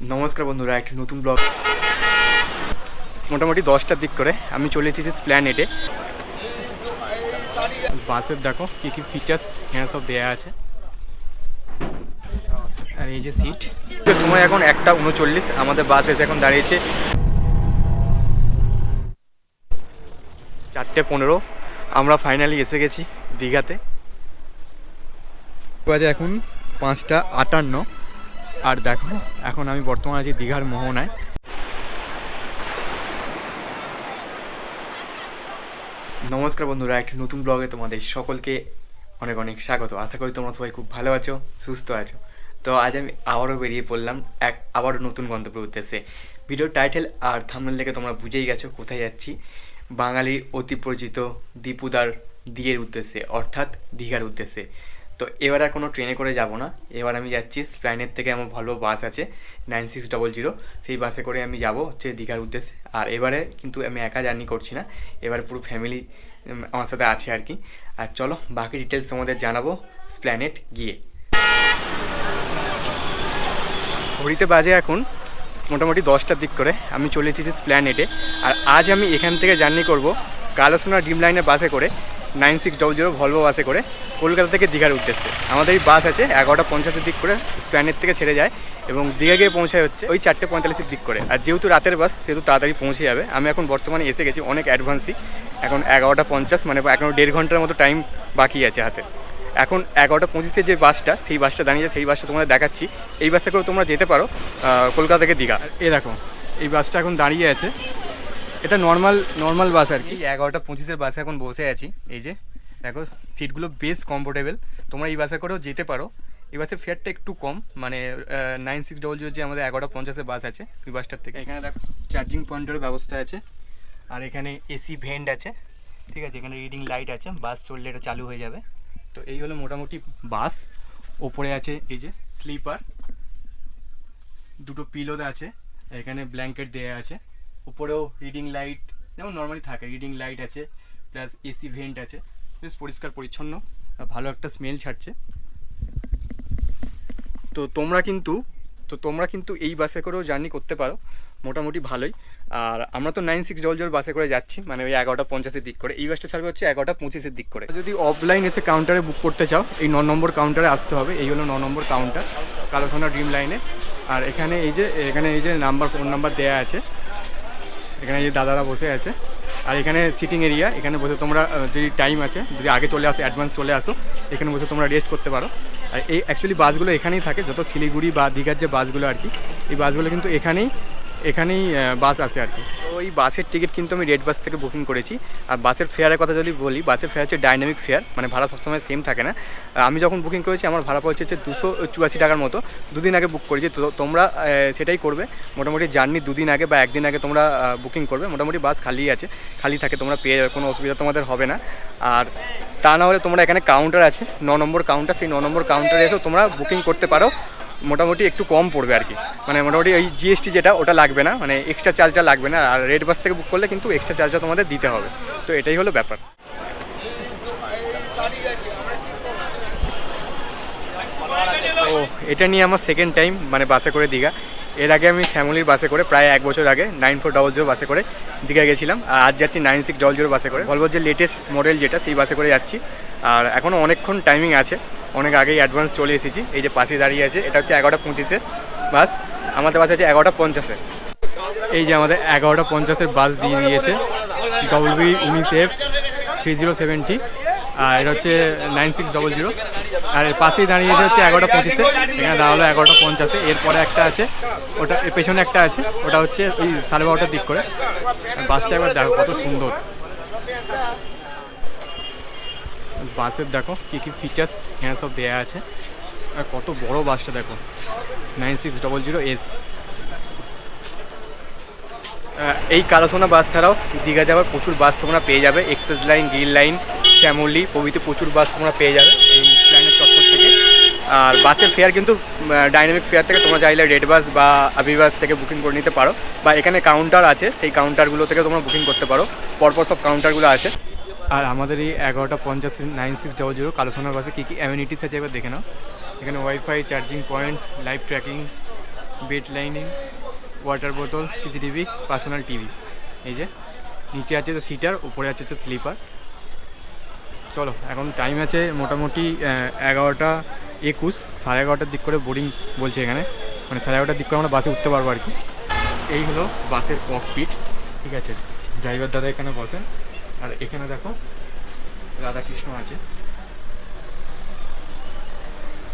নমস্কার বন্ধুরা, একটা নতুন ব্লগ মোটামুটি 10টার দিক করে আমি চলে এসেছি স্প্ল্যানেডে। বাসের দেখো কী কী ফিচার্স এখানে সব দেওয়া আছে। আর এই যে সিট, সময় এখন 1:39, আমাদের বাস এসে এখন দাঁড়িয়েছে 4:15। আমরা ফাইনালি এসে গেছি দীঘাতে। বাজে এখন 5:58। আর দেখো এখন আমি বর্তমানে আছি দীঘার মোহনায়। নমস্কার বন্ধুরা, একটা নতুন ব্লগে তোমাদের সকলকে অনেক অনেক স্বাগত। আশা করি তোমরা সবাই খুব ভালো আছো, সুস্থ আছো। তো আজ আমি আবারও বেরিয়ে পড়লাম আবারও নতুন গন্তব্যের উদ্দেশ্যে। ভিডিও টাইটেল আর থাম্বনেল থেকে তোমরা বুঝেই গেছো কোথায় যাচ্ছি। বাঙালির অতি পরিচিত দীপুদার দিয়ের উদ্দেশ্যে, অর্থাৎ দীঘার উদ্দেশ্যে। তো এবার আর কোনো ট্রেনে করে যাব না, এবার আমি যাচ্ছি স্প্ল্যানেড থেকে আমার ভালো বাস আছে 9600, সেই বাসে করে আমি যাব হচ্ছে দীঘার উদ্দেশ্যে। আর এবারে কিন্তু আমি একা জার্নি করছি না, এবারে পুরো ফ্যামিলি আমার সাথে আছে আর কি। আর চলো বাকি ডিটেলস তোমাদের জানাবো স্প্ল্যানেড গিয়ে। ঘড়িতে বাজে এখন মোটামুটি 10টার দিক করে আমি চলে এসেছি স্প্ল্যানেডে। আর আজ আমি এখান থেকে জার্নি করব কালোসোনা ড্রিম লাইনের বাসে করে 9600 ভলভো বাসে করে কলকাতা থেকে দীঘার উদ্দেশ্যে। আমাদের এই বাস আছে 11:50 দিক করে স্প্ল্যানেড থেকে ছেড়ে যায় এবং দীঘা গিয়ে পৌঁছায় হচ্ছে ওই 4:45 দিক করে। আর যেহেতু রাতের বাস সেহেতু তাড়াতাড়ি পৌঁছে যাবে। আমি এখন বর্তমানে এসে গেছি অনেক অ্যাডভান্সই, এখন 11:50, মানে এখনও 1.5 ঘন্টার মতো টাইম বাকি আছে হাতে। এখন 11:25 যে বাসটা, সেই বাসটা দাঁড়িয়ে, সেই বাসটা তোমাদের দেখাচ্ছি। এই বাসে করে তোমরা যেতে পারো কলকাতা থেকে দীঘা। এই দেখো এই বাসটা এখন দাঁড়িয়ে আছে, এটা নর্মাল বাস আর কি। 11:25 বাসে এখন বসে আছি। এই যে দেখো সিটগুলো বেশ কমফোর্টেবল, তোমরা এই বাসে করেও যেতে পারো। এই বাসের ফেয়ারটা একটু কম, মানে 9600 যে আমাদের 11:50 বাস আছে ওই বাসটার থেকে। এখানে দেখো চার্জিং পয়েন্টেরও ব্যবস্থা আছে, আর এখানে এসি ভেন্ট আছে, ঠিক আছে। এখানে রিডিং লাইট আছে, বাস চললে এটা চালু হয়ে যাবে। তো এই হলো মোটামুটি বাস। ওপরে আছে এই যে স্লিপার, দুটো পিলো আছে, এখানে ব্ল্যাঙ্কেট দেওয়া আছে। উপরেও রিডিং লাইট যেমন নর্মালি থাকে, রিডিং লাইট আছে, প্লাস এসি ভেন্ট আছে, বেশ পরিষ্কার পরিচ্ছন্ন, ভালো একটা স্মেল ছাড়ছে। তো তোমরা কিন্তু এই বাসে করেও জার্নি করতে পারো মোটামুটি ভালোই। আর আমরা তো 9600 বাসে করে যাচ্ছি, মানে ওই 11:50 দিক করে। এই বাসটা ছাড়বে হচ্ছে 11:25 দিক করে। যদি অফলাইন এসে কাউন্টারে বুক করতে চাও, এই 9 নম্বর কাউন্টারে আসতে হবে। এই হলো 9 নম্বর কাউন্টার কালোসোনা ড্রিম লাইনে। আর এখানে এই যে ফোন নাম্বার দেওয়া আছে, এখানে এই যে দাদারা বসে আছে। আর এখানে সিটিং এরিয়া, এখানে বসে তোমরা যদি টাইম আছে, যদি আগে চলে আসো, অ্যাডভান্স চলে আসো, এখানে বসে তোমরা রেস্ট করতে পারো। আর এই অ্যাকচুয়ালি বাসগুলো এখানেই থাকে, যত শিলিগুড়ি বা দীঘার যে বাসগুলো আর কি, এই বাসগুলো কিন্তু এখানেই বাস আসে আর কি। তো এই বাসের টিকিট কিন্তু আমি রেড বাস থেকে বুকিং করেছি। আর বাসের ফেয়ারের কথা যদি বলি, বাসের ফেয়ার হচ্ছে ডাইনামিক ফেয়ার, মানে ভাড়া সবসময় সেম থাকে না। আমি যখন বুকিং করেছি আমার ভাড়া পড়ছে হচ্ছে 284 টাকার মতো। দুদিন আগে বুক করেছি, তো তোমরা সেটাই করবে। মোটামুটি জার্নি 2 দিন আগে বা 1 দিন আগে তোমরা বুকিং করবে। মোটামুটি বাস খালি থাকে, তোমরা পেয়ে যাবে, কোনো অসুবিধা তোমাদের হবে না। আর তা না হলে তোমরা এখানে কাউন্টার আছে 9 নম্বর কাউন্টার, সেই 9 নম্বর কাউন্টারে এসেও তোমরা বুকিং করতে পারো। মোটামুটি একটু কম পড়বে আর কি, মানে মোটামুটি ওই জিএসটি যেটা ওটা লাগবে না, মানে এক্সট্রা চার্জটা লাগবে না। আর রেড বাস থেকে বুক করলে কিন্তু এক্সট্রা চার্জটা তোমাদের দিতে হবে। তো এটাই হলো ব্যাপার। ও এটা নিয়ে আমার সেকেন্ড টাইম মানে বাসে করে দীঘা। এর আগে আমি শ্যামলির বাসে করে প্রায় 1 বছর আগে 9400 বাসে করে দীঘা গেছিলাম। আর আজ যাচ্ছি 9600 বাসে করে, ভলভোর যে লেটেস্ট মডেল যেটা, সেই বাসে করে যাচ্ছি। আর এখনও অনেকক্ষণ টাইমিং আছে, অনেক আগেই অ্যাডভান্স চলে এসেছি। এই যে পাশে দাঁড়িয়ে আছে, এটা হচ্ছে 11:25 বাস, আমাদের বাস আছে 11:50। এই যে আমাদের 11:50 বাস দিয়ে দিয়েছে WB19F3070, আর এটা হচ্ছে 9600। আর এর পাশেই দাঁড়িয়েছে হচ্ছে 11:25, এখানে দাঁড়ালো 11:50। এরপরে একটা আছে, ওটা এর পেছনে একটা আছে, ওটা হচ্ছে ওই 12:30 দিক করে। বাসটা একবার দেখো কত সুন্দর, বাসের দেখো কী কী ফিচার্স এখানে সব দেওয়া আছে। আর কত বড় বাসটা দেখো, 9600S। এই কালোসোনা বাস ছাড়াও দীঘা যাওয়ার প্রচুর বাস তোমরা পেয়ে যাবে, express line, green line, Shyamoli প্রভৃতি প্রচুর বাস তোমরা পেয়ে যাবে এই লাইনের চত্বর থেকে। আর বাসের ফেয়ার কিন্তু ডাইনামিক ফেয়ার থেকে তোমরা চাইলে রেড বাস বা আবি বাস থেকে বুকিং করে নিতে পারো, বা এখানে কাউন্টার আছে, সেই কাউন্টারগুলো থেকে তোমরা বুকিং করতে পারো। পরপর সব কাউন্টারগুলো আছে। আর আমাদের এই 11:50 9600 কালোসোনার বাসে কী কী অ্যামিনিটিস আছে এবার দেখে নাও। এখানে wifi, charging point, live tracking, bed lining, water বোতল, সিসিটিভি, পার্সোনাল টিভি। এই যে নিচে আছে তো সিটার, উপরে আছে হচ্ছে স্লিপার। চলো এখন টাইম আছে মোটামুটি 11:21, 11:30 দিক করে বোর্ডিং বলছে এখানে, মানে 11:30 দিক করে আমরা বাসে উঠতে পারবো আর কি। এই হলো বাসের ককপিট, ঠিক আছে। ড্রাইভার দাদা এখানে বসেন, আর এখানে দেখো রাধাকৃষ্ণ আছে।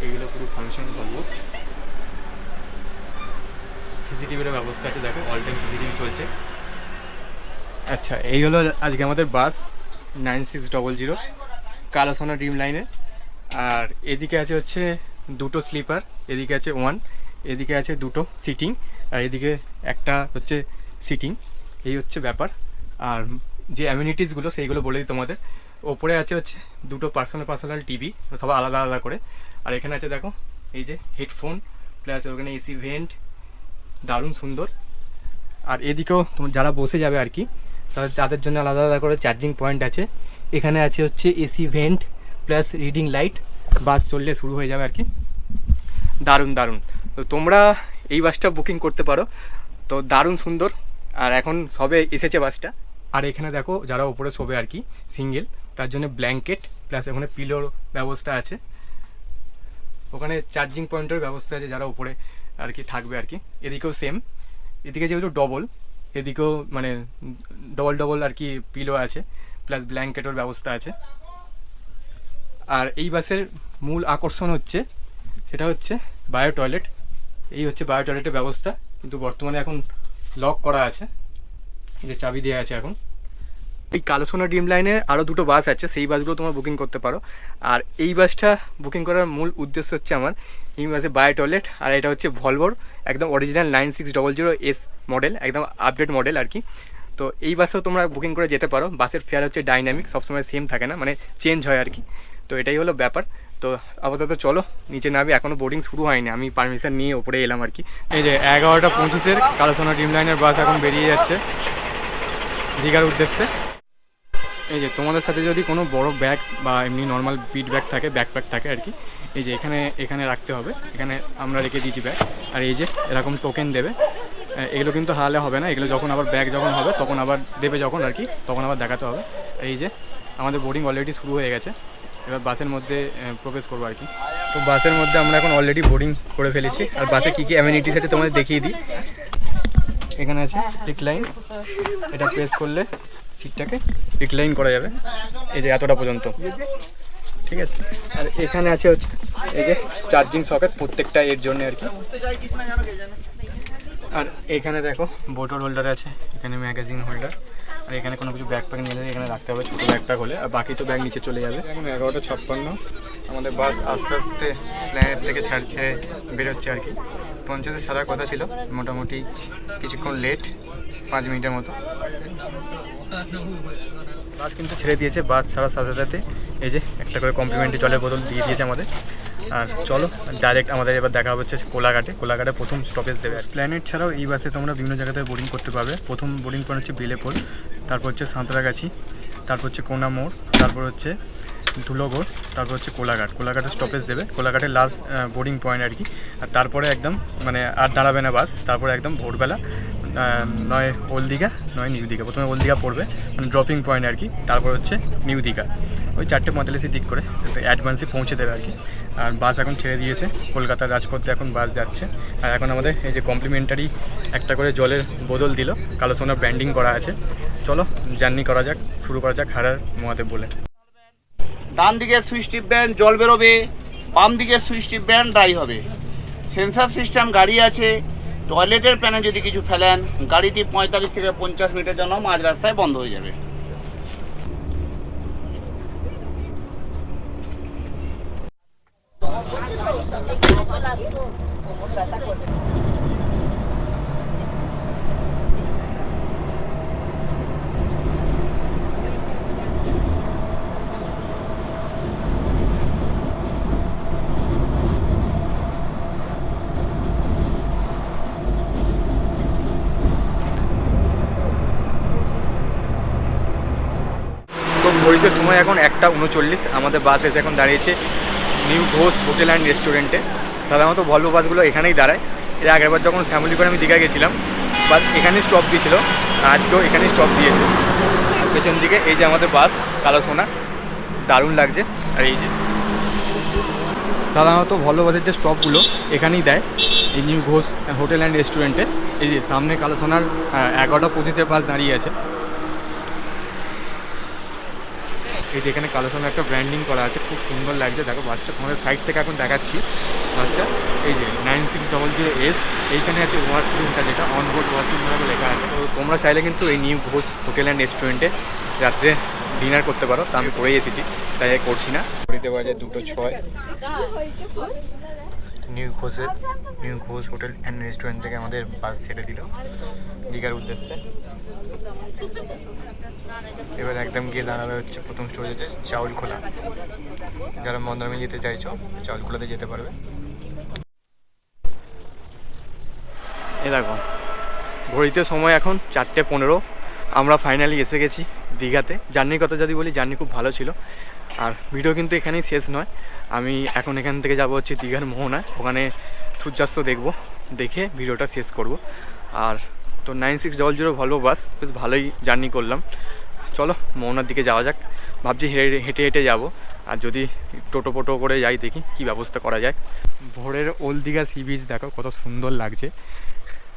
এইগুলো পুরো ফাংশন করবো। সিসিটিভির ব্যবস্থা আছে, দেখো অল টাইম সিসিটিভি চলছে। আচ্ছা, এই হলো আজকে আমাদের বাস 9600 কালাসোনা ড্রিম লাইনে। আর এদিকে আছে হচ্ছে দুটো স্লিপার, এদিকে আছে ওয়ান, এদিকে আছে দুটো সিটিং, আর এদিকে একটা হচ্ছে সিটিং। এই হচ্ছে ব্যাপার। আর যে অ্যামিনিটিসগুলো সেইগুলো বলে দিই তোমাদের। ওপরে আছে হচ্ছে দুটো পার্সোনাল টিভি, সবাই আলাদা আলাদা করে। আর এখানে আছে দেখো এই যে হেডফোন, প্লাস ওখানে এসি ভেন্ট, দারুণ সুন্দর। আর এদিকেও যারা বসে যাবে আর কি, তাদের জন্য আলাদা আলাদা করে চার্জিং পয়েন্ট আছে। এখানে আছে হচ্ছে AC vent plus reading light. Bus চললে শুরু হয়ে যাবে আর কি। দারুণ দারুণ। তো তোমরা এই বাসটা বুকিং করতে পারো, তো দারুণ সুন্দর। আর এখন সবে এসেছে বাসটা। আর এখানে দেখো যারা ওপরে শোবে আর কি সিঙ্গেল, তার জন্য ব্ল্যাঙ্কেট প্লাস ওখানে পিলোর ব্যবস্থা আছে। ওখানে চার্জিং পয়েন্টের ব্যবস্থা আছে যারা উপরে আর কি থাকবে আর কি। এদিকেও সেম, এদিকে যেহেতু ডবল, এদিকেও মানে ডবল আর কি পিলো আছে, প্লাস ব্ল্যাঙ্কেটের ব্যবস্থা আছে। আর এই বাসের মূল আকর্ষণ হচ্ছে সেটা হচ্ছে বায়ো টয়লেট। এই হচ্ছে বায়ো টয়লেটের ব্যবস্থা, কিন্তু বর্তমানে এখন লক করা আছে, যে চাবি দেওয়া আছে এখন। এই কালাসোনা ড্রিম লাইনে আরও দুটো বাস আছে, সেই বাসগুলো তোমরা বুকিং করতে পারো। আর এই বাসটা বুকিং করার মূল উদ্দেশ্য হচ্ছে আমার এই বাসে বায়ো টয়লেট। আর এটা হচ্ছে ভলভোর একদম অরিজিনাল 9600S মডেল, একদম আপডেট মডেল আর কি। তো এই বাসেও তোমরা বুকিং করে যেতে পারো। বাসের ফেয়ার হচ্ছে ডাইনামিক, সবসময় সেম থাকে না, মানে চেঞ্জ হয় আর কি। তো এটাই হলো ব্যাপার। তো আপাতত চলো নিচে নামি, এখনও বোর্ডিং শুরু হয়নি, আমি পারমিশন নিয়ে ওপরে এলাম আর কি। এই যে 11:25 কালাসোনা ড্রিম লাইনের বাস এখন বেরিয়ে যাচ্ছে দীঘার উদ্দেশ্যে। এই যে তোমাদের সাথে যদি কোনো বড় ব্যাগ বা এমনি নর্মাল পিট ব্যাগ থাকে, ব্যাকপ্যাক থাকে আর কি, এই যে এখানে রাখতে হবে। এখানে আমরা রেখে দিয়েছি ব্যাগ। আর এই যে এরকম টোকেন দেবে, এগুলো কিন্তু হারালে হবে না, এগুলো যখন আবার ব্যাগ যখন হবে তখন আবার দেবে যখন আর কি, তখন আবার দেখাতে হবে। এই যে আমাদের বোর্ডিং অলরেডি শুরু হয়ে গেছে, এবার বাসের মধ্যে প্রবেশ করবো আর কি। তো বাসের মধ্যে আমরা এখন অলরেডি বোর্ডিং করে ফেলেছি। আর বাসে কী কী অ্যামিনিটিস আছে তোমাদের দেখিয়ে দিই। এখানে আছে রিক্লাইন, এটা প্রেস করলে সিটটাকে রিক্লাইন করা যাবে, এই যে এতটা পর্যন্ত, ঠিক আছে। আর এখানে আছে হচ্ছে এই যে চার্জিং সকেট প্রত্যেকটা এর জন্য আর কি। আর এখানে দেখো বোতল হোল্ডার আছে, এখানে ম্যাগাজিন হোল্ডার। আর এখানে কোনো কিছু ব্যাকপ্যাক নিয়ে এখানে রাখতে হবে, ছোটো ব্যাকপ্যাক হলে। আর বাকি তো ব্যাগ নিচে চলে যাবে। এখন 11:56, আমাদের বাস আস্তে আস্তে প্ল্যানেট থেকে ছাড়ছে বেরোচ্ছে আর কি। 50-এ ছাড়ার কথা ছিল, মোটামুটি কিছুক্ষণ লেট, 5 মিনিটের মতো। বাস কিন্তু ছেড়ে দিয়েছে। বাস ছাড়ার সাথে সাথে এই যে একটা করে কমপ্লিমেন্টারি জলের বোতল দিয়ে দিয়েছে আমাদের। আর চলো ডাইরেক্ট আমাদের এবার দেখা হচ্ছে কোলাঘাটে প্রথম স্টপেজ দেবে। প্ল্যানেট ছাড়াও এই বাসে তোমরা বিভিন্ন জায়গাতে বোর্ডিং করতে পারবে। প্রথম বোর্ডিং পয়েন্ট হচ্ছে বেলেপোল, তারপর হচ্ছে সাঁতরাগাছি, তারপর হচ্ছে কোনা মোড়, তারপর হচ্ছে ধুলোগড়, তারপর হচ্ছে কোলাঘাটে স্টপেজ দেবে। কোলাঘাটের লাস্ট বোর্ডিং পয়েন্ট আর কি। আর তারপরে একদম মানে আর দাঁড়াবে না বাস, তারপরে একদম ভোরবেলা নয় ওল্ড দীঘা নয় নিউ দীঘা। প্রথমে ওল্ড দীঘা পড়বে, মানে ড্রপিং পয়েন্ট আর কি, তারপর হচ্ছে নিউ দীঘা। ওই 4:45 দিক করে অ্যাডভান্সে পৌঁছে দেবে আর কি। আর বাস এখন ছেড়ে দিয়েছে, কলকাতার রাজপথে এখন বাস যাচ্ছে। আর এখন আমাদের এই যে কমপ্লিমেন্টারি একটা করে জলের বোতল দিল, কালাসোনা ব্র্যান্ডিং করা আছে। চলো জার্নি করা যাক, শুরু করা যাক হারার মহাদেব বলে। ডান দিকে সুইচ টিপবেন, জল বেরোবে। বাম দিকে সুইচ টিপবেন, ড্রাই হবে। সেন্সার সিস্টেম গাড়ি আছে। টয়লেটের প্যানে যদি কিছু ফেলেন, গাড়িটি 45 থেকে 50 মিনিটের জন্য মাঝ রাস্তায় বন্ধ হয়ে যাবে। তো ঘড়িতে সময় এখন 1:39। আমাদের বাস এসে এখন দাঁড়িয়েছে নিউ ঘোষ হোটেল অ্যান্ড রেস্টুরেন্টে। সাধারণত ভলভো বাসগুলো এখানেই দাঁড়ায়। এর আগেরবার যখন ফ্যামিলি করে আমি দীঘা গেছিলাম, বাস এখানেই স্টপ দিয়েছিল, আজকেও এখানেই স্টপ দিয়েছে। পেছন দিকে এই যে আমাদের বাস কালো সোনা, দারুণ লাগছে। আর এই যে সাধারণত ভলভো বাসের যে স্টপগুলো এখানেই দেয়, এই নিউ ঘোষ হোটেল অ্যান্ড রেস্টুরেন্টে। এই যে সামনে কালো সোনার 11:25 বাস দাঁড়িয়ে আছে। এই যে এখানে কালো সোনার একটা ব্র্যান্ডিং করা আছে, খুব সুন্দর লাগছে। দেখো বাসটা তোমাদের সাইড থেকে এখন দেখাচ্ছি বাসটা। এই যে 9600S, এইখানে আছে ওয়াশরুমটা, যেটা অনবোর্ড ওয়াশরুম বলে লেখা আছে। তো তোমরা চাইলে কিন্তু এই নিউ ঘোষ হোটেল অ্যান্ড রেস্টুরেন্টে রাত্রে ডিনার করতে পারো। তা আমি করেই এসেছি, তাই করছি না। ঘড়িতে বাজে 2:06। New Ghosh hotel and restaurant থেকে আমাদের বাস ছেড়ে দিল দীঘার উদ্দেশ্যে। এবার একদম গিয়ে দাঁড়াবে হচ্ছে প্রথম স্টোরেজ হচ্ছে চাউলখোলা। যারা মন্দারমণি যেতে চাইছো চাউলখোলাতে যেতে পারবে। এ দেখো ঘড়িতে সময় এখন 4:15। আমরা ফাইনালি এসে গেছি দীঘাতে। জার্নির কথা যদি বলি, জার্নি খুব ভালো ছিল। আর ভিডিও কিন্তু এখানেই শেষ নয়, আমি এখন এখান থেকে যাব হচ্ছে দীঘার মোহনা, ওখানে সূর্যাস্ত দেখব, দেখে ভিডিওটা শেষ করব। আর তো 9600 ভলভো বাস, বেশ ভালোই জার্নি করলাম। চলো মোহনার দিকে যাওয়া যাক। ভাবছি হেঁটে হেঁটে যাব, আর যদি টোটো করে যাই দেখি কী ব্যবস্থা করা যায়। ভোরের ওল্ড দীঘা সি বিচ দেখো কত সুন্দর লাগছে।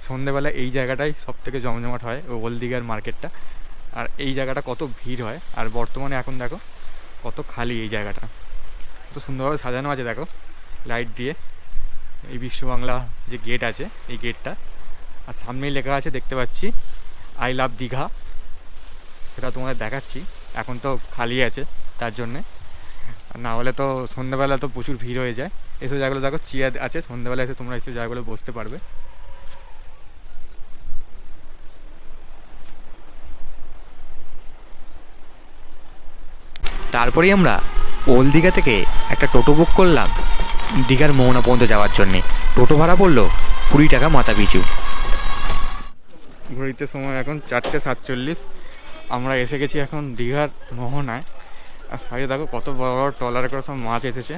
সন্ধেবেলা এই জায়গাটাই সবথেকে জমজমাট হয়, ওই ওল্ড দীঘার মার্কেটটা। আর এই জায়গাটা কত ভিড় হয়, আর বর্তমানে এখন দেখো কত খালি এই জায়গাটা। কত সুন্দরভাবে সাজানো আছে দেখো লাইট দিয়ে। এই বিশ্ব বাংলা যে গেট আছে এই গেটটা, আর সামনেই লেখা আছে দেখতে পাচ্ছি আই লাভ দীঘা। সেটা তোমাদের দেখাচ্ছি, এখন তো খালি আছে তার জন্যে, না হলে তো সন্ধ্যাবেলা তো প্রচুর ভিড় হয়ে যায়। এসব জায়গাগুলো দেখো চেয়ার আছে, সন্ধ্যাবেলা এসে তোমরা এসব জায়গাগুলো বসতে পারবে। তারপরেই আমরা ওল্ড দীঘা থেকে একটা টোটো বুক করলাম দীঘার মোহনা পর্যন্ত যাওয়ার জন্যে। টোটো ভাড়া পড়লো 20 টাকা মাথা পিছু। ঘড়িতে সময় এখন 4:47। আমরা এসে গেছি এখন দীঘার মোহনায়। আর সাইডে দেখো কত বড় বড় ট্রলারে করে সব মাছ এসেছে,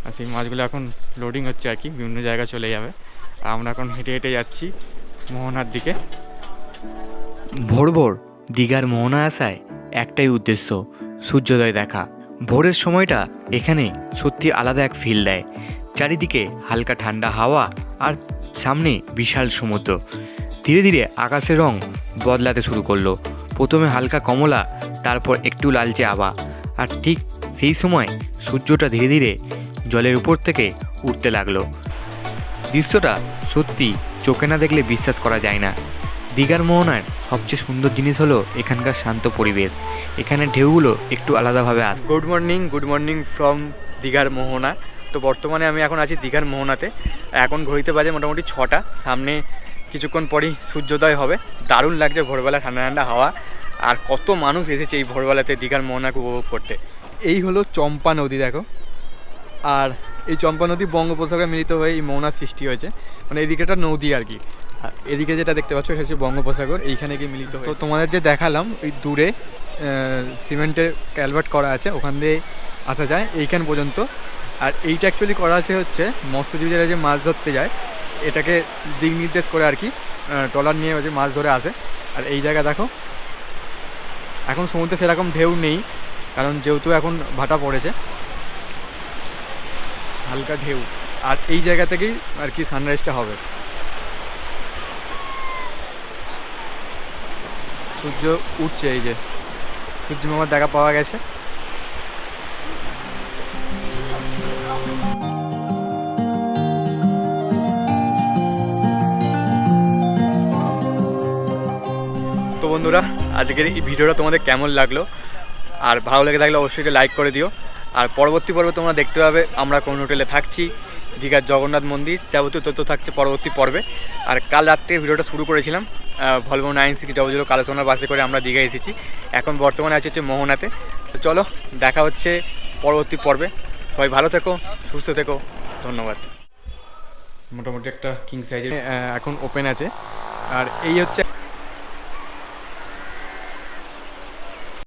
আর সেই মাছগুলো এখন লোডিং হচ্ছে আর কি, বিভিন্ন জায়গায় চলে যাবে। আর আমরা এখন হেঁটে হেঁটে যাচ্ছি মোহনার দিকে। ভোর ভোর দীঘার মোহনা আসায় একটাই উদ্দেশ্য, সূর্যোদয় দেখা। ভোরের সময়টা এখানে সত্যি আলাদা এক ফিল দেয়। চারিদিকে হালকা ঠান্ডা হাওয়া, আর সামনে বিশাল সমুদ্র। ধীরে ধীরে আকাশের রং বদলাতে শুরু করলো, প্রথমে হালকা কমলা, তারপর একটু লালচে আভা। আর ঠিক সেই সময় সূর্যটা ধীরে ধীরে জলের উপর থেকে উঠতে লাগলো। দৃশ্যটা সত্যি চোখে না দেখলে বিশ্বাস করা যায় না। দীঘার মোহনার সবচেয়ে সুন্দর জিনিস হলো এখানকার শান্ত পরিবেশ। এখানে ঢেউগুলো একটু আলাদাভাবে আসে। গুড মর্নিং ফ্রম দীঘার মোহনা। তো বর্তমানে আমি এখন আছি দীঘার মোহনাতে। এখন ঘড়িতে বাজে মোটামুটি 6টা। সামনে কিছুক্ষণ পরেই সূর্যোদয় হবে। দারুণ লাগছে ভোরবেলা, ঠান্ডা ঠান্ডা হাওয়া। আর কত মানুষ এসেছে এই ভোরবেলাতে দীঘার মোহনাকে উপভোগ করতে। এই হলো চম্পা নদী দেখো, আর এই চম্পা নদী বঙ্গোপসাগরে মিলিত হয়ে এই মোহনার সৃষ্টি হয়েছে। মানে এদিকে একটা নদী আর কি, আর এদিকে যেটা দেখতে পাচ্ছ সেটা হচ্ছে বঙ্গোপসাগর, এইখানে গিয়ে মিলিত হয়। তো তোমাদের যে দেখালাম ওই দূরে সিমেন্টের ক্যালভার্ট করা আছে, ওখান দিয়ে আসা যায় এইখান পর্যন্ত। আর এইটা অ্যাকচুয়ালি করা আছে হচ্ছে মৎস্যজীবীরা যে মাছ ধরতে যায়, এটাকে দিক নির্দেশ করে আর কি, ট্রলার নিয়ে যে মাছ ধরে আসে। আর এই জায়গা দেখো এখন সমুদ্রে সেরকম ঢেউ নেই, কারণ যেহেতু এখন ভাটা পড়েছে, হালকা ঢেউ। আর এই জায়গা থেকেই আর কি সানরাইজটা হবে। সূর্য উঠছে, এই যে সূর্য মামার দেখা পাওয়া গেছে। তো বন্ধুরা, আজকের এই ভিডিওটা তোমাদের কেমন লাগলো, আর ভালো লেগে থাকলে অবশ্যই একটা লাইক করে দিও। আর পরবর্তী পর্বে তোমরা দেখতে পাবে আমরা কোন হোটেলে থাকছি, দীঘার জগন্নাথ মন্দির, যাবতীয় তথ্য থাকছে পরবর্তী পর্বে। আর কাল রাত থেকে ভিডিওটা শুরু করেছিলাম ভলভো 9600 কালো সোনার বাসে করে আমরা দীঘা এসেছি। এখন বর্তমানে আছে হচ্ছে মোহনাতে। তো চলো দেখা হচ্ছে পরবর্তী পর্বে। সবাই ভালো থেকো, সুস্থ থেকো, ধন্যবাদ। মোটামুটি একটা কিং সাইজের এখন ওপেন আছে। আর এই হচ্ছে